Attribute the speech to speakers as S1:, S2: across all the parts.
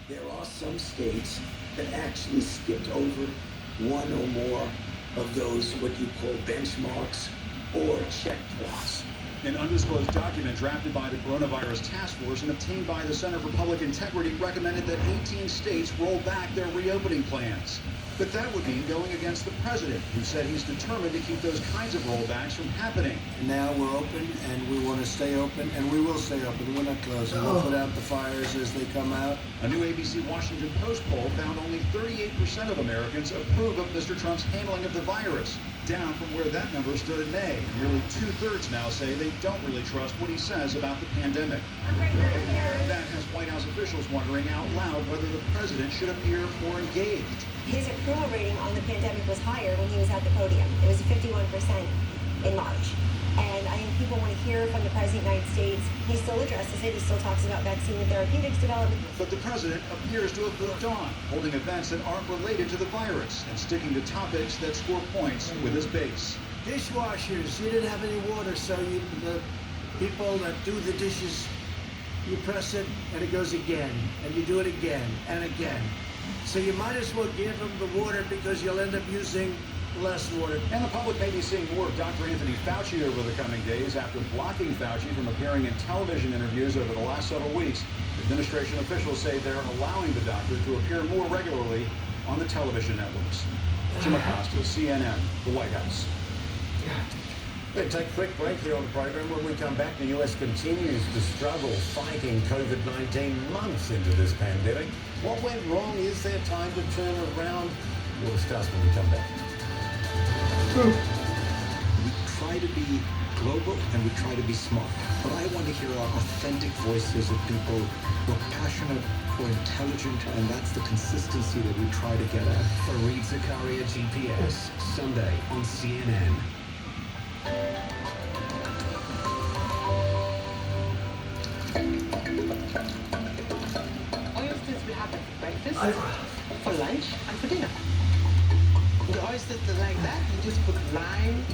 S1: There are some states that actually skipped over one or more of those what you call benchmarks or checkpoints.
S2: An undisclosed document drafted by the Coronavirus Task Force and obtained by the Center for Public Integrity recommended that 18 states roll back their reopening plans. But that would mean going against the president, who said he's determined to keep those kinds of rollbacks from happening.
S3: And now we're open, and we want to stay open, and we will stay open. We're not closing. We'll put out the fires as they come out.
S2: A new ABC Washington Post poll found only 38% of Americans approve of Mr. Trump's handling of the virus, down from where that number stood in May. Nearly two-thirds now say they don't really trust what he says about the pandemic. That has White House officials wondering out loud whether the president should appear more engaged.
S4: His approval rating on the pandemic was higher when he was at the podium. It was 51% in March. And I think people want to hear from the President of the United States. He still addresses it. He still talks about vaccine and therapeutics development.
S2: But the president appears to have moved on, holding events that aren't related to the virus and sticking to topics that score points with his base.
S3: Dishwashers, you didn't have any water, so the people that do the dishes, you press it, and it goes again. And you do it again and again. So you might as well give them the water because you'll end up using less water.
S2: And the public may be seeing more of Dr. Anthony Fauci over the coming days after blocking Fauci from appearing in television interviews over the last several weeks. Administration officials say they're allowing the doctor to appear more regularly on the television networks. Jim Acosta, CNN, the White House.
S5: We'll take a quick break here on the program. When we come back, the US continues to struggle fighting COVID-19 months into this pandemic. What went wrong? Is there time to turn around? We'll discuss when we come back.
S1: We try to be global and we try to be smart. But I want to hear our authentic voices of people who are passionate, who are intelligent, and that's the consistency that we try to get at.
S6: Fareed Zakaria, GPS, Sunday on CNN.
S7: Oysters we have at breakfast, for lunch, and for dinner. The oysters are like that. You just put lime,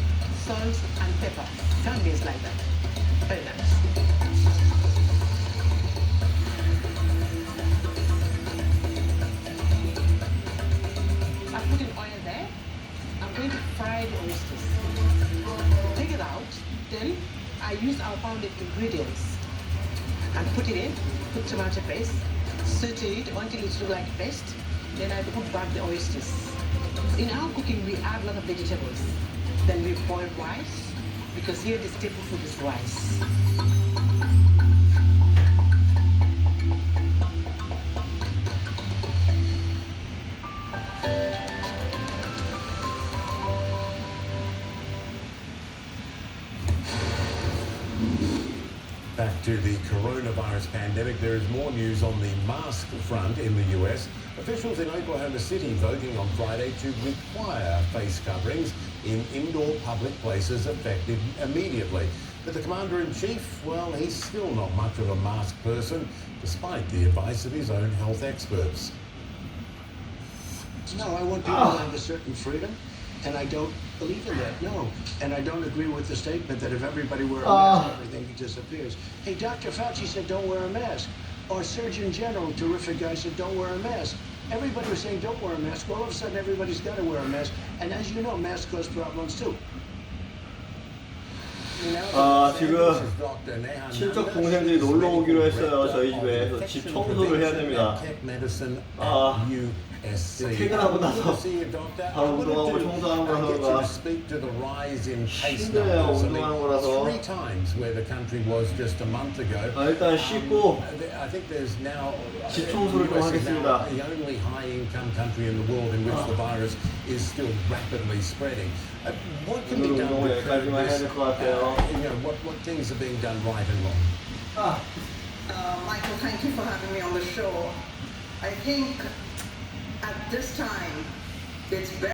S7: salt, and pepper. Family is like that. Very nice. I put in oil there. I'm going to fry the oysters. Take it out. Then I use our pounded ingredients and put it in. Put tomato paste. Saute it until it looks like paste. Then I put back the oysters. In our cooking, we add a lot of vegetables. Then we boil rice, because here the staple food is rice.
S5: Back to the coronavirus pandemic, there is more news on the mask front in the US. Officials in Oklahoma City voting on Friday to require face coverings in indoor public places effective immediately. But the commander-in-chief, well, he's still not much of a mask person, despite the advice of his own health experts.
S1: No, I want people to have a certain freedom, and I don't believe in that, no. And I don't agree with the statement that if everybody wear a mask, everything disappears. Hey, Dr. Fauci said don't wear a mask. Our Surgeon General, terrific guy, said don't wear a mask. Everybody was saying don't wear a mask. All of a sudden, everybody's got to wear a mask. And as you know, mask cause problems too.
S8: 지금 친척 동생들이 놀러 오기로 했어요. 저희 집에. 그래서 집 청소를 해야 됩니다. 퇴근하고 나서 바로 운동하고 청소하는 거라서 힘들어요. 운동하는 거라서 일단 씻고 집 청소를 좀 하겠습니다. 오늘 운동을 여기까지만 해야 될 것 같아요.
S5: What things are being done right and wrong?
S9: Michael, thank you for having me on the show. I think at this time, it's better.